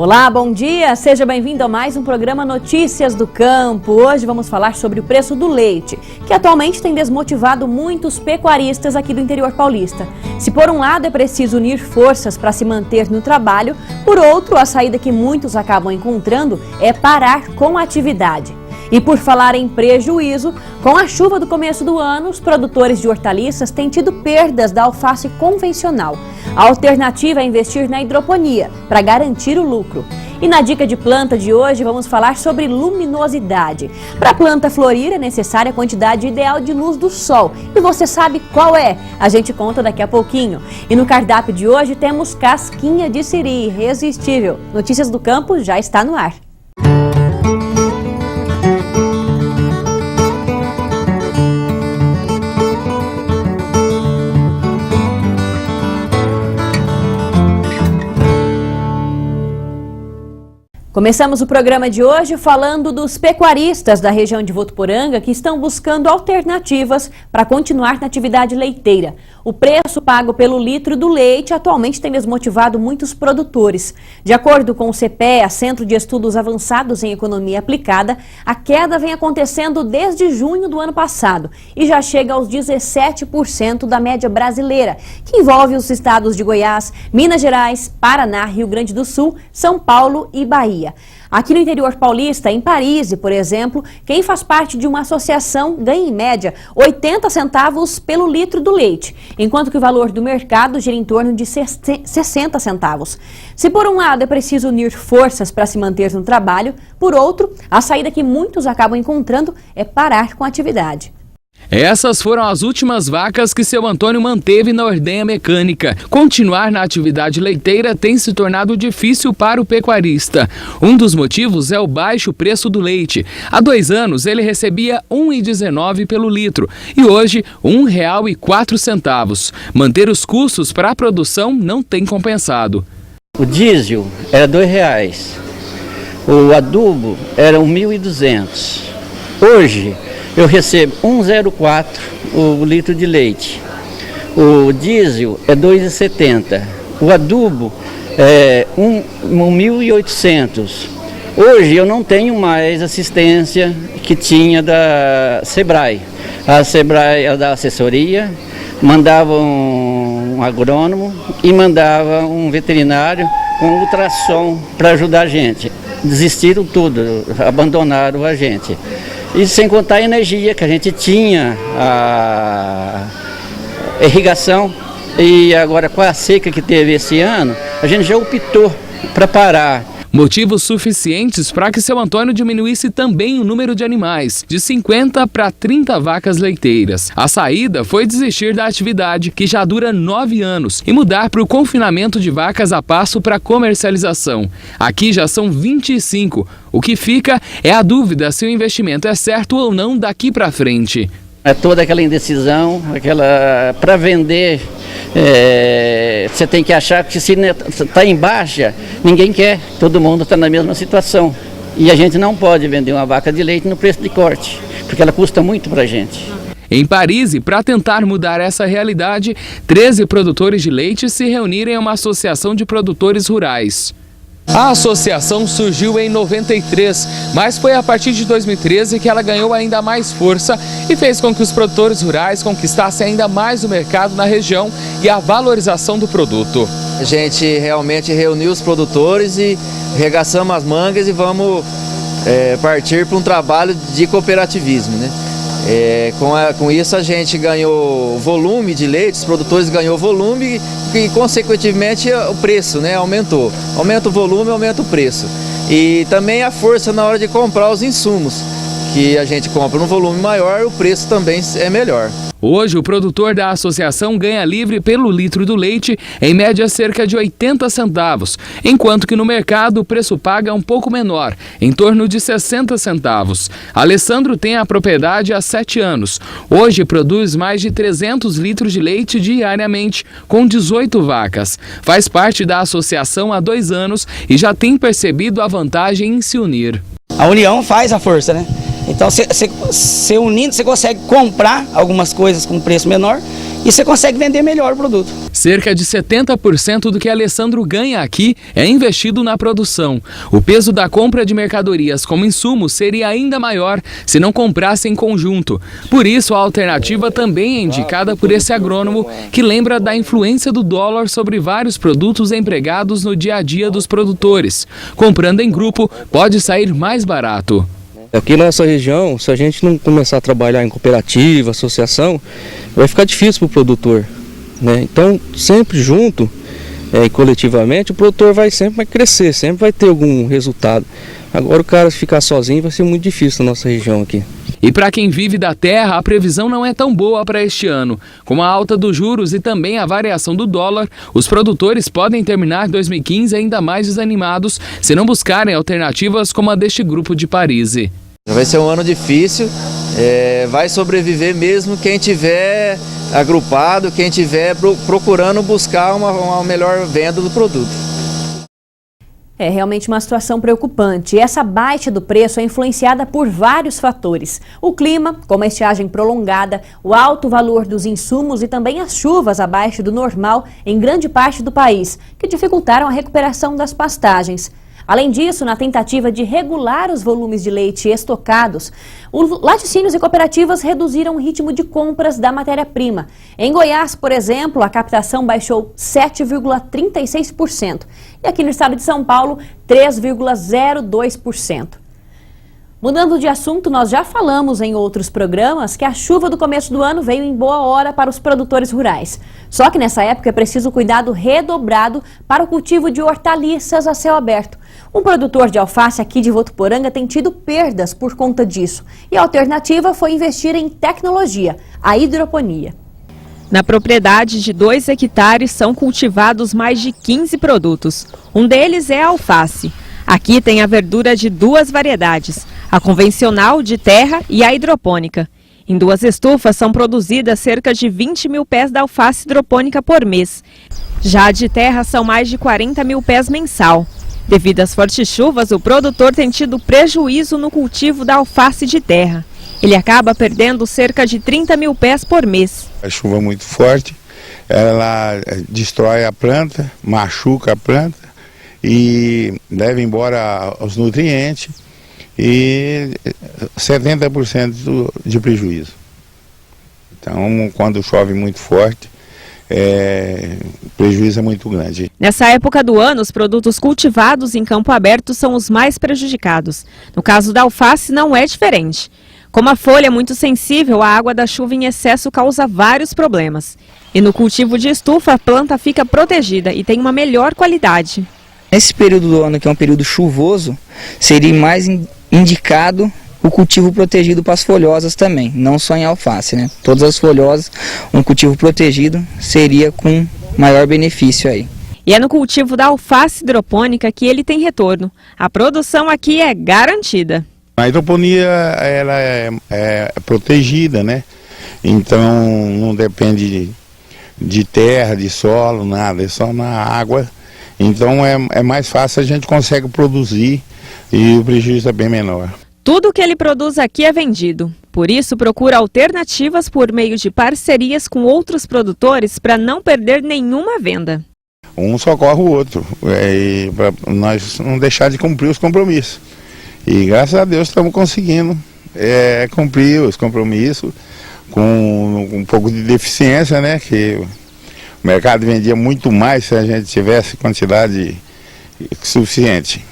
Olá, bom dia! Seja bem-vindo a mais um programa Notícias do Campo. Hoje vamos falar sobre o preço do leite, que atualmente tem desmotivado muitos pecuaristas aqui do interior paulista. Se por um lado é preciso unir forças para se manter no trabalho, por outro, a saída que muitos acabam encontrando é parar com a atividade. E por falar em prejuízo, com a chuva do começo do ano, os produtores de hortaliças têm tido perdas da alface convencional. A alternativa é investir na hidroponia, para garantir o lucro. E na dica de planta de hoje, vamos falar sobre luminosidade. Para a planta florir, é necessária a quantidade ideal de luz do sol. E você sabe qual é? A gente conta daqui a pouquinho. E no cardápio de hoje temos casquinha de siri, irresistível. Notícias do Campo já está no ar. Começamos o programa de hoje falando dos pecuaristas da região de Votuporanga que estão buscando alternativas para continuar na atividade leiteira. O preço pago pelo litro do leite atualmente tem desmotivado muitos produtores. De acordo com o CPEA, Centro de Estudos Avançados em Economia Aplicada, a queda vem acontecendo desde junho do ano passado e já chega aos 17% da média brasileira, que envolve os estados de Goiás, Minas Gerais, Paraná, Rio Grande do Sul, São Paulo e Bahia. Aqui no interior paulista, em Paris, por exemplo, quem faz parte de uma associação ganha em média 80 centavos pelo litro do leite, enquanto que o valor do mercado gira em torno de 60 centavos. Se por um lado é preciso unir forças para se manter no trabalho, por outro, a saída que muitos acabam encontrando é parar com a atividade. Essas foram as últimas vacas que seu Antônio manteve na ordenha mecânica. Continuar na atividade leiteira tem se tornado difícil para o pecuarista. Um dos motivos é o baixo preço do leite. Há 2 anos ele recebia R$ 1,19 pelo litro e hoje R$ 1,04. Manter os custos para a produção não tem compensado. O diesel era R$ 2,00. O adubo era R$ 1.200. Hoje eu recebo R$ 1,04 o litro de leite. O diesel é R$ 2,70. O adubo é R$ 1.800. Hoje eu não tenho mais assistência que tinha da Sebrae. A Sebrae da assessoria mandava um agrônomo e mandava um veterinário com ultrassom para ajudar a gente. Desistiram tudo, abandonaram a gente. E sem contar a energia que a gente tinha, a irrigação, e agora com a seca que teve esse ano, a gente já optou para parar. Motivos suficientes para que seu Antônio diminuísse também o número de animais, de 50 para 30 vacas leiteiras. A saída foi desistir da atividade, que já dura 9 anos, e mudar para o confinamento de vacas a pasto para comercialização. Aqui já são 25. O que fica é a dúvida se o investimento é certo ou não daqui para frente. É toda aquela indecisão, para vender, você tem que achar que se está em baixa, ninguém quer, todo mundo está na mesma situação. E a gente não pode vender uma vaca de leite no preço de corte, porque ela custa muito para a gente. Em Paris, para tentar mudar essa realidade, 13 produtores de leite se reuniram em uma associação de produtores rurais. A associação surgiu em 93, mas foi a partir de 2013 que ela ganhou ainda mais força e fez com que os produtores rurais conquistassem ainda mais o mercado na região e a valorização do produto. A gente realmente reuniu os produtores e arregaçamos as mangas e vamos partir para um trabalho de cooperativismo, né? Com isso a gente ganhou volume de leite, os produtores ganhou volume e consequentemente o preço, né, aumentou. Aumenta o volume, aumenta o preço. E também a força na hora de comprar os insumos, que a gente compra num volume maior, o preço também é melhor. Hoje, o produtor da associação ganha livre pelo litro do leite, em média cerca de 80 centavos, enquanto que no mercado o preço pago é um pouco menor, em torno de 60 centavos. Alessandro tem a propriedade há 7 anos. Hoje produz mais de 300 litros de leite diariamente, com 18 vacas. Faz parte da associação há 2 anos e já tem percebido a vantagem em se unir. A união faz a força, né? Então, você unindo, você consegue comprar algumas coisas com preço menor e você consegue vender melhor o produto. Cerca de 70% do que Alessandro ganha aqui é investido na produção. O peso da compra de mercadorias como insumos seria ainda maior se não comprasse em conjunto. Por isso, a alternativa também é indicada por esse agrônomo, que lembra da influência do dólar sobre vários produtos empregados no dia a dia dos produtores. Comprando em grupo, pode sair mais barato. Aqui na nossa região, se a gente não começar a trabalhar em cooperativa, associação, vai ficar difícil para o produtor, né? Então, sempre junto e coletivamente, o produtor sempre vai crescer, sempre vai ter algum resultado. Agora, o cara ficar sozinho vai ser muito difícil na nossa região aqui. E para quem vive da terra, a previsão não é tão boa para este ano. Com a alta dos juros e também a variação do dólar, os produtores podem terminar 2015 ainda mais desanimados se não buscarem alternativas como a deste grupo de Parise. Vai ser um ano difícil, vai sobreviver mesmo quem tiver agrupado, quem tiver procurando buscar uma melhor venda do produto. É realmente uma situação preocupante. E essa baixa do preço é influenciada por vários fatores. O clima, como a estiagem prolongada, o alto valor dos insumos e também as chuvas abaixo do normal em grande parte do país, que dificultaram a recuperação das pastagens. Além disso, na tentativa de regular os volumes de leite estocados, os laticínios e cooperativas reduziram o ritmo de compras da matéria-prima. Em Goiás, por exemplo, a captação baixou 7,36%. E aqui no estado de São Paulo, 3,02%. Mudando de assunto, nós já falamos em outros programas que a chuva do começo do ano veio em boa hora para os produtores rurais. Só que nessa época é preciso cuidado redobrado para o cultivo de hortaliças a céu aberto. Um produtor de alface aqui de Votuporanga tem tido perdas por conta disso. E a alternativa foi investir em tecnologia, a hidroponia. Na propriedade de 2 hectares são cultivados mais de 15 produtos. Um deles é a alface. Aqui tem a verdura de 2 variedades, a convencional de terra e a hidropônica. Em 2 estufas são produzidas cerca de 20 mil pés da alface hidropônica por mês. Já a de terra são mais de 40 mil pés mensal. Devido às fortes chuvas, o produtor tem tido prejuízo no cultivo da alface de terra. Ele acaba perdendo cerca de 30 mil pés por mês. A chuva é muito forte, ela destrói a planta, machuca a planta e leva embora os nutrientes e 70% de prejuízo. Então, quando chove muito forte, o prejuízo é muito grande. Nessa época do ano, os produtos cultivados em campo aberto são os mais prejudicados. No caso da alface, não é diferente. Como a folha é muito sensível, a água da chuva em excesso causa vários problemas. E no cultivo de estufa, a planta fica protegida e tem uma melhor qualidade. Nesse período do ano, que é um período chuvoso, seria mais indicado o cultivo protegido para as folhosas também, não só em alface, né? Todas as folhosas, um cultivo protegido seria com maior benefício aí. E é no cultivo da alface hidropônica que ele tem retorno. A produção aqui é garantida. A hidroponia ela é protegida, né? Então não depende de terra, de solo, nada, é só na água. Então é mais fácil, a gente consegue produzir e o prejuízo é bem menor. Tudo que ele produz aqui é vendido. Por isso, procura alternativas por meio de parcerias com outros produtores para não perder nenhuma venda. Um socorre o outro, para nós não deixar de cumprir os compromissos. E graças a Deus estamos conseguindo cumprir os compromissos com um pouco de deficiência, né? Que o mercado vendia muito mais se a gente tivesse quantidade suficiente.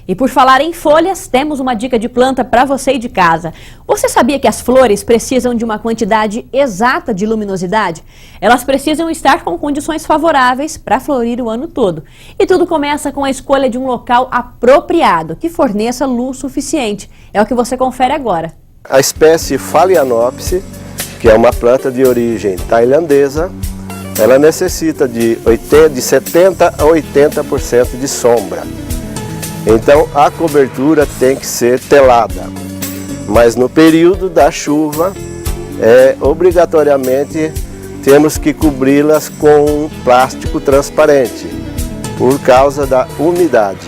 E por falar em folhas, temos uma dica de planta para você e de casa. Você sabia que as flores precisam de uma quantidade exata de luminosidade? Elas precisam estar com condições favoráveis para florir o ano todo. E tudo começa com a escolha de um local apropriado, que forneça luz suficiente. É o que você confere agora. A espécie Phalaenopsis, que é uma planta de origem tailandesa, ela necessita de 70 a 80% de sombra. Então a cobertura tem que ser telada, mas no período da chuva, obrigatoriamente temos que cobri-las com um plástico transparente, por causa da umidade.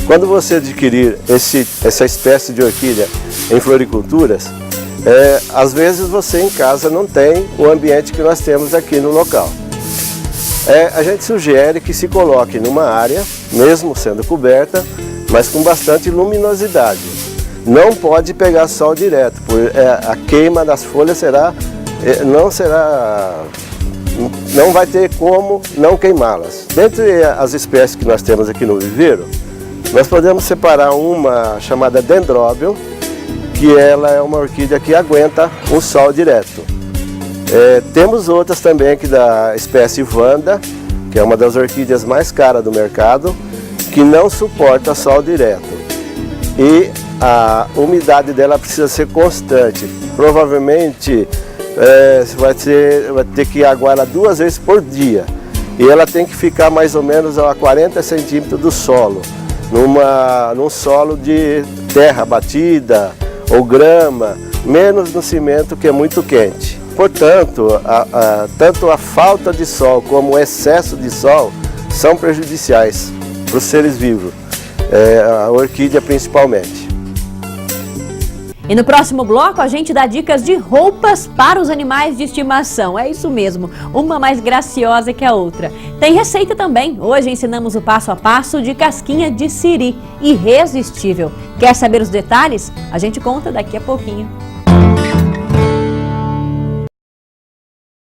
Quando você adquirir essa espécie de orquídea em floriculturas, Às vezes você em casa não tem o ambiente que nós temos aqui no local. A gente sugere que se coloque numa área, mesmo sendo coberta, mas com bastante luminosidade. Não pode pegar sol direto, porque a queima das folhas não vai ter como não queimá-las. Dentre as espécies que nós temos aqui no viveiro, nós podemos separar uma chamada Dendrobium, que ela é uma orquídea que aguenta um sol direto. Temos outras também aqui da espécie Vanda, que é uma das orquídeas mais caras do mercado, que não suporta sol direto. E a umidade dela precisa ser constante. Provavelmente você vai ter que aguar ela 2 vezes por dia. E ela tem que ficar mais ou menos a 40 centímetros do solo, num solo de terra batida ou grama, menos no cimento, que é muito quente. Portanto, tanto a falta de sol como o excesso de sol são prejudiciais para os seres vivos, a orquídea principalmente. E no próximo bloco a gente dá dicas de roupas para os animais de estimação. É isso mesmo, uma mais graciosa que a outra. Tem receita também. Hoje ensinamos o passo a passo de casquinha de siri, irresistível. Quer saber os detalhes? A gente conta daqui a pouquinho.